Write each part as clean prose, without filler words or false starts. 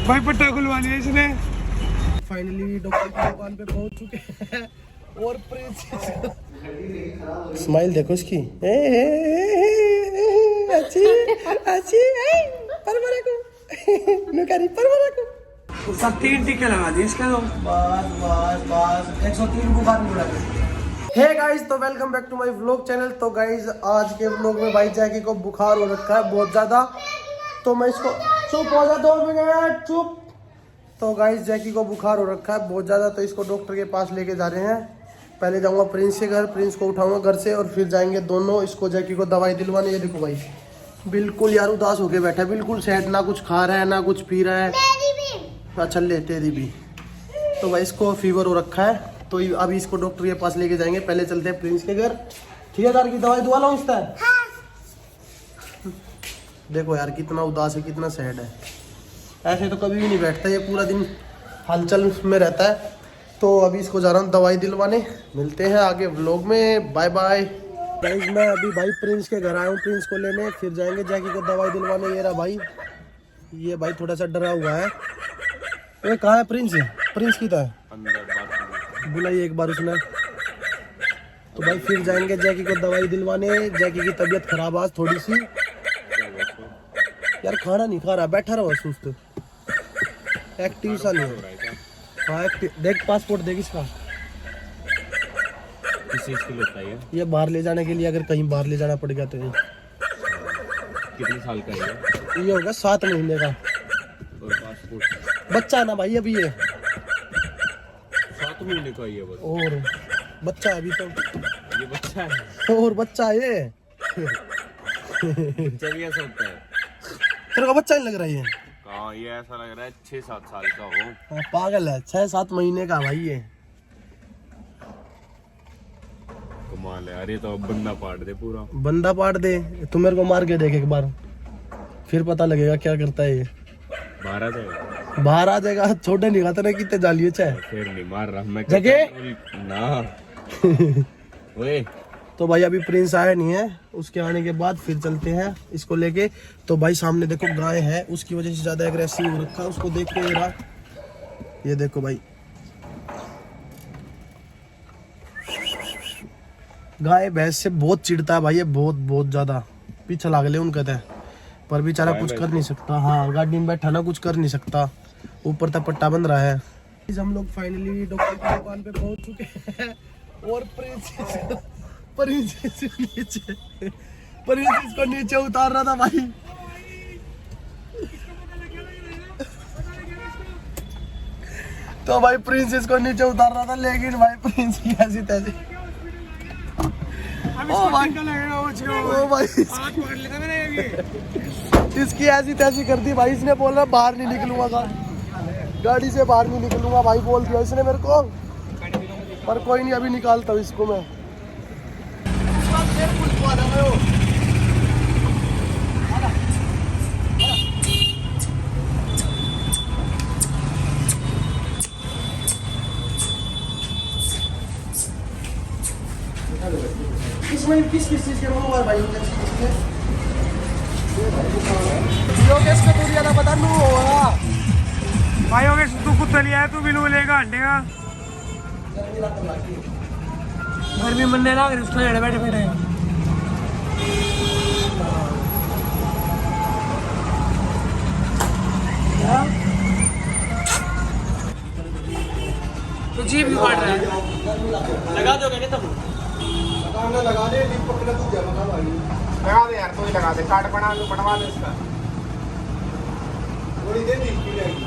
भाई पट्टा खुलवा लिया इसने। फाइनली डॉक्टर की दुकान पे पहुंच चुके हैं और प्रिंस स्माइल देखो इसकी। अच्छी अच्छी परवरा को नुकारी परवरा को सब 3 टीके लगा दिए इसके। बस 103 बुखार में उड़ा गया। हे गाइस, तो welcome back to my vlog channel. तो गाइस आज के व्लॉग में भाई जैकी को बुखार हो रखा है बहुत ज़्यादा, तो मैं इसको चुप हो जा 2 मिनट चुप। तो गाइस जैकी को बुखार हो रखा है बहुत ज़्यादा, तो इसको डॉक्टर के पास लेके जा रहे हैं। पहले जाऊँगा प्रिंस के घर, प्रिंस को उठाऊंगा घर से और फिर जाएंगे दोनों इसको जैकी को दवाई दिलवाने। ये देखो भाई बिल्कुल यार उदास होके बैठा है, बिल्कुल सेट, ना कुछ खा रहा है ना कुछ पी रहा है। अच्छा ले तेरी भी। तो भाई इसको फीवर हो रखा है, तो अभी इसको डॉक्टर के पास लेके जाएंगे। पहले चलते हैं प्रिंस के घर। ठीक है यार, की दवाई दुआ लाऊं इसका? देखो यार कितना उदास है, कितना सैड है। ऐसे तो कभी भी नहीं बैठता, ये पूरा दिन हलचल में रहता है। तो अभी इसको जा रहा हूँ दवाई दिलवाने। मिलते हैं आगे व्लॉग में, बाय बाय। गाइस मैं अभी भाई प्रिंस के घर आया हूँ प्रिंस को लेने, फिर जाएंगे जैकी को दवाई दिलवाने। ये रहा भाई, ये भाई थोड़ा सा डरा हुआ है। ये कहाँ है प्रिंस? प्रिंस की है बुलाइए एक बार उसने। तो भाई फिर जाएंगे जैकी को दवाई दिलवाने। जैकी की तबीयत खराब आज थोड़ी सी, यार खाना नहीं खा रहा, बैठा रहा सुस्त, एक्टिव सा नहीं हो रहा है। हाँ एक्टिव। देख पासपोर्ट देख इसका, किस चीज के लिए चाहिए? ये बाहर ले जाने के लिए, अगर कहीं बाहर ले जाना पड़ गया तो। ये कितने साल का है ये होगा 7 महीने का। और पासपोर्ट बच्चा है ना भाई अभी, ये 7 महीने का ही है बस। और बच्चा अभी तो, ये बच्चा है और बच्चा है ये। बच्चा भी ऐसा होता है? तेरे को बच्चा नहीं लग रहा है ये? हाँ ये ऐसा लग रहा है 6-7 साल का हो। हाँ, पागल है, 6-7 महीने का भाई ये। कमाल है यार, ये तो अब बंदा पाड़ दे पूरा। बंदा पाड़ दे? तू मेरे को मार के देख एक बार, फिर पता लगेगा क्या करता है ये। बाहर आ जाएगा? बाहर आ जाएगा, छोटे नहीं खाता ना, कितने जालिए चाहे। फिर नहीं मार रहा मैं जगह ना। ओए तो भाई अभी प्रिंस आया नहीं है, उसके आने के बाद फिर चलते हैं इसको लेके। तो भाई सामने देखो गाय है, उसकी वजह से ज्यादा एग्रेसिव हो रखा है, उसको देख के रहा। ये देखो भाई गाय भैंस से बहुत चिढ़ता है भाई ये, बहुत बहुत ज्यादा पीछे लाग ले उनका है, पर बेचारा कुछ कर नहीं सकता। हाँ गाड़ी में बैठा ना, कुछ कर नहीं सकता, ऊपर तक पट्टा बंध रहा है। हम लोग फाइनली डॉक्टर की दुकान पे पहुंच चुके हैं और प्रिंस को नीचे उतार रहा था भाई। तो भाई प्रिंस इसको नीचे उतार रहा था, लेकिन भाई प्रिंस की ऐसी तैसी। ओ भाई इसकी ऐसी तैसी कर दी भाई। इसने बोला बाहर नहीं निकलूंगा, गाड़ी से बाहर नहीं निकलूंगा भाई, बोल दिया इसने मेरे को। पर कोई नहीं, अभी निकालता हूँ इसको मैं। इसमें किस चीज के मोबाइल भाई योगेश का दूरिया ना बता नू होगा भाई योगेश तू कुत्ता लिया है, तू भी लू लेगा अंडे का। गर्मी मनने लग रही, उसको बैठे बैठे तो जीप भी काट रहा है। लगा दोगे क्या तुम? लगा दे, लगा दे यार, तू ही लगा दे, कार्ड बनवा दे इसका। थोड़ी देर की जाएगी।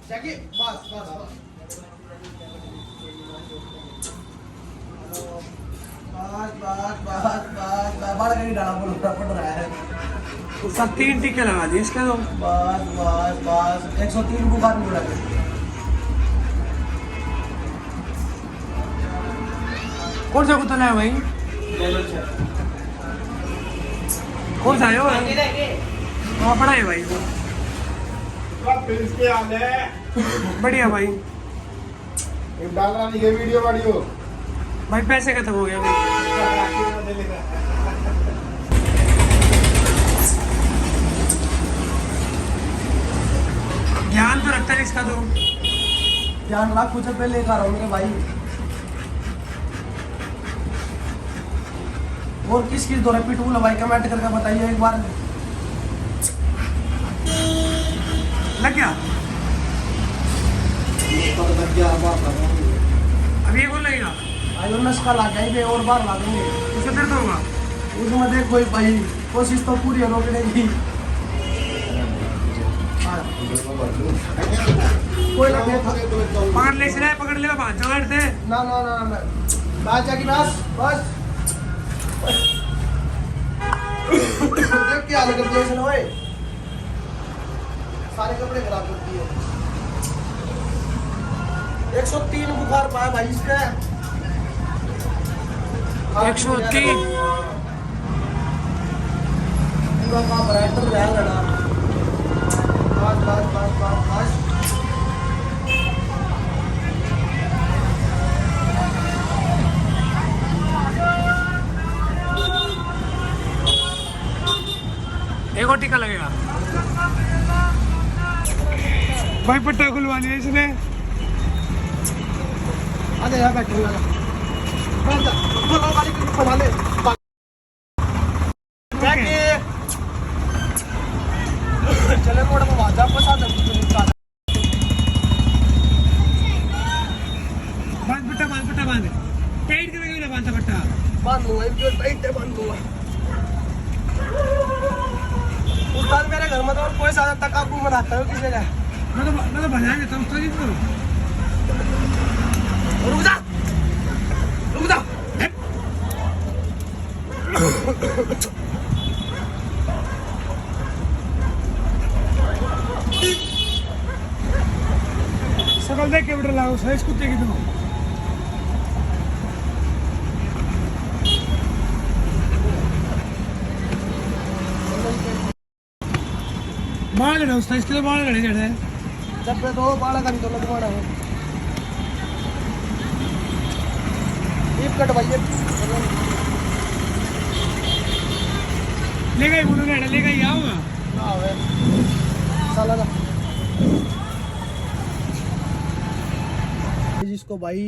जैकी बस बस बड़ा कहीं डाला बोल पड़ रहा है। सब 3 टीके लगा दिए इसके। बस 103 बुखार में उड़ा गया। कौन सा कुत्ता लाया भाई? कौन सा है वो? हाँ बड़ा है भाई वो, बढ़िया भाई। डाल रहा नहीं वीडियो भाई पैसे खत्म हो गया भाई। दो। ध्यान रख, कुछ पे लेकर आ रहा हूँ मेरे भाई। और किस किस दौरे पिटबुल भाई कमेंट करके बताइए एक बार। लग गया अभी एक और लगेगा। आयो नस्का ला जाएंगे और बार ला देंगे। उससे दर्द होगा। उसमें देख कोई भाई कोशिश तो पूरी है रोकने की। कोई ना पकड़ ले सिरा पकड़ ले बात जगाड़ दे। ना ना ना ना बात जाकी बस बस देख क्या हालत करती है ओए, सारे कपड़े खराब करती है। 103 बुखार पाया भाई इसने। 103 पूरा काम राइटर रह लड़ा। बस बस बस बस बस एक और टीका लगेगा। भाई पट्टा खुलवा लिया इसने। अरे यार बैठ लगा बैठ जा बोलो गाड़ी को खुला ले चले मोड़ में वाजा पसा दे। बांध पट्टा बांध टाइट करके बांध पट्टा बांध लूंगा इनको टाइट बांध लूंगा। उस्ताद मेरे घर में तो कोई ज्यादा तकाबू में रहता है किसी जगह। मैं तो बजा देता हूँ उस्ताद जी को। रुक जा सकल देख के बेटा लाओ साइज कुत्ते की तुम। बाल गड़े उस्ताद इसके तो बाल गड़े जड़े जब पे दो बाला का निकल तुम्हारा है ईप कटवाइए। ले गई बोलो रेडा ले गई आऊंगा ना वे साला ना जिसको भाई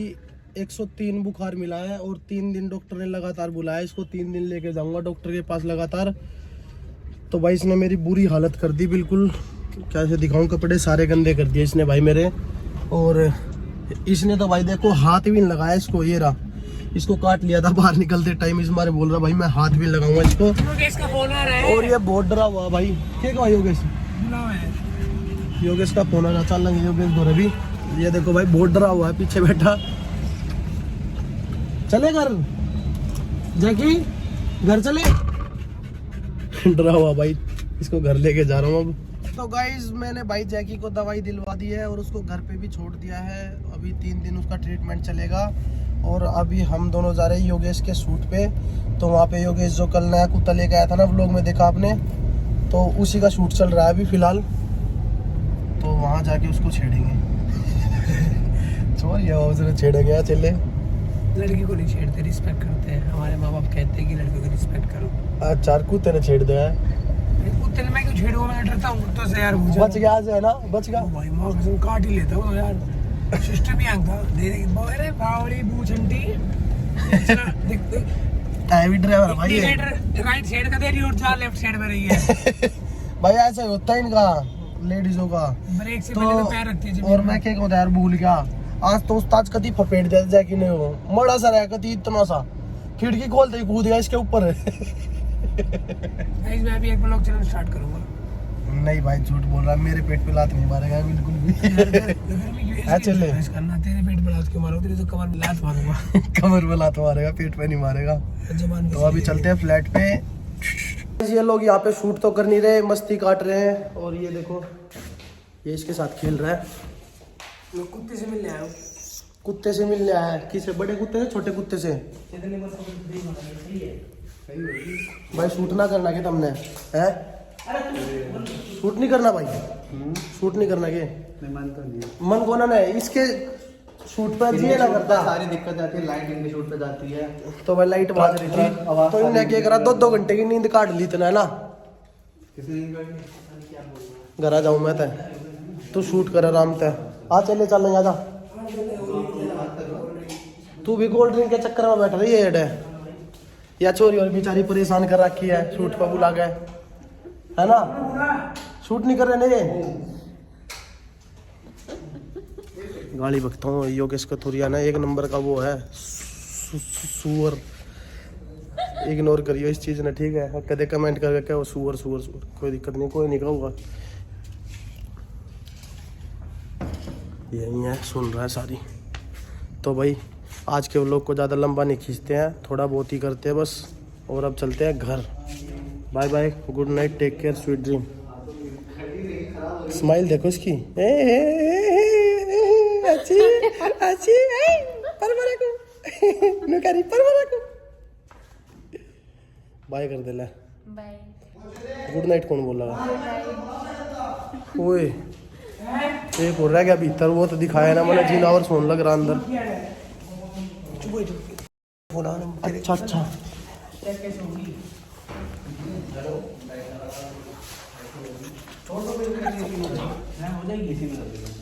103 बुखार मिला है और 3 दिन डॉक्टर ने लगातार बुलाया इसको। 3 दिन लेके जाऊंगा डॉक्टर के पास लगातार। तो भाई इसने मेरी बुरी हालत कर दी बिल्कुल। कैसे दिखाऊं, कपड़े सारे गंदे कर दिए इसने भाई मेरे। और इसने तो भाई देखो हाथ भी नहीं लगाया इसको। ये रहा इसको काट लिया था बाहर निकलते टाइम। इस बारे बोल रहा भाई मैं हाथ भी लगाऊंगा इसको। योगेश का फोन आ रहा है और ये बहुत डरा हुआ भाई। क्या कहा योगेश? योगेश का फोन आ रहा। चल लेंगे योगेश दो रवि। ये देखो भाई बहुत डरा हुआ है पीछे बैठा। चले घर जैकी घर चले डरा हुआ भाई। इसको घर लेके जा रहा हूँ अब। तो गाइज मैंने भाई जैकी को दवाई दिलवा दी है और उसको घर पे भी छोड़ दिया है। अभी 3 दिन उसका ट्रीटमेंट चलेगा। और अभी हम दोनों जा रहे हैं योगेश के शूट पे। तो वहाँ पे योगेश जो कल नया कुत्ता लेके आया था ना व्लॉग में देखा आपने, तो उसी का शूट चल रहा है अभी फिलहाल। तो वहाँ जाके उसको छेड़ेंगे। छोड़ ये छेड़ेंगे चले। लड़की को नहीं छेड़ते, रिस्पेक्ट करते हैं। हमारे माँ बाप कहते हैं कि लड़कियों को रिस्पेक्ट करो। चार कुत्ते ने छेड़ दिया है। कुत्ते ने मैं क्यों छेड़ूंगा? मैं डरता हूँ कुत्तों से यार। बच गया से है ना, बच गया भाई माँ कसम काट ही लेता हूँ यार। सिस्टर भी आंखा दे दे अरे बावड़ी बूचंटी देख देख हैवी ड्राइवर भाई ये। राइट साइड का दे रही और जा लेफ्ट साइड में रही है। भाई ऐसा ही होता है इनका लेडीजों का। ब्रेक से पहले तो पैर रखती है। और मैं क्या कहता यार भूल गया आज तो उस्ताद कभी फपेट दिया जैकी ने वो बड़ा सा रहा कभी इतना सा खिड़की खोलते ही कूद गया इसके ऊपर। मैं भी एक ब्लॉग चैनल स्टार्ट करूंगा। नहीं भाई झूठ बोल रहा है, मेरे पेट पे लात नहीं मारेगा बिल्कुल भी। चले करना तेरे पेट पे लात क्यों मारो? तेरे तो कमर में लात मारूंगा। कमर में लात मारेगा, पेट पे नहीं मारेगा। तो अभी चलते हैं फ्लैट पे। ये लोग यहाँ पे शूट तो कर नहीं रहे, मस्ती काट रहे हैं। और ये देखो ये इसके साथ खेल रहा है। कुत्ते से मिलने आया हूँ। कुत्ते से मिलने आया है? किसे? बड़े कुत्ते से छोटे कुत्ते से? भाई शूट ना करना के तुमने है? शूट नहीं करना भाई, शूट नहीं करना के मन तो नहीं मन को ना इसके शूट पर जी ना करता। सारी दिक्कत आती है, लाइट इनके शूट पे जाती है तो भाई लाइट बाज रही थी तो इनने क्या करा 2-2 घंटे की नींद काट ली इतना है ना। किसी घर आ जाऊं मैं तो तू शूट कर आराम से। आ चले चल आजा। तू भी कोल्ड ड्रिंक के चक्कर में बैठ रही है या चोरी और बेचारी परेशान कर रखी है शूट पर बुला गए है ना। शूट नहीं कर रहे नहीं गाली बकता हूँ योगेश कथुरिया ना एक नंबर का वो है सुअर। इग्नोर करियो इस चीज़ ने ठीक है। कदे कमेंट करके क्या वो सुअर सुअर सुअर कोई दिक्कत नहीं कोई नहीं कहूँगा। यही है सुन रहा है सारी। तो भाई आज के व्लॉग को ज़्यादा लंबा नहीं खींचते हैं थोड़ा बहुत ही करते हैं बस। और अब चलते हैं घर। Bye bye good night take care sweet dream. Smile देखो इसकी अच्छी अच्छी परवरा को नुकारी परवरा को बाय कर दे ले। बाय गुड नाइट कौन बोला ओए एक हो रहा क्या भीतर वो तो दिखाया ना मैंने जीना और सोन लग रहा अंदर। अच्छा अच्छा हो जाएगी इसी में।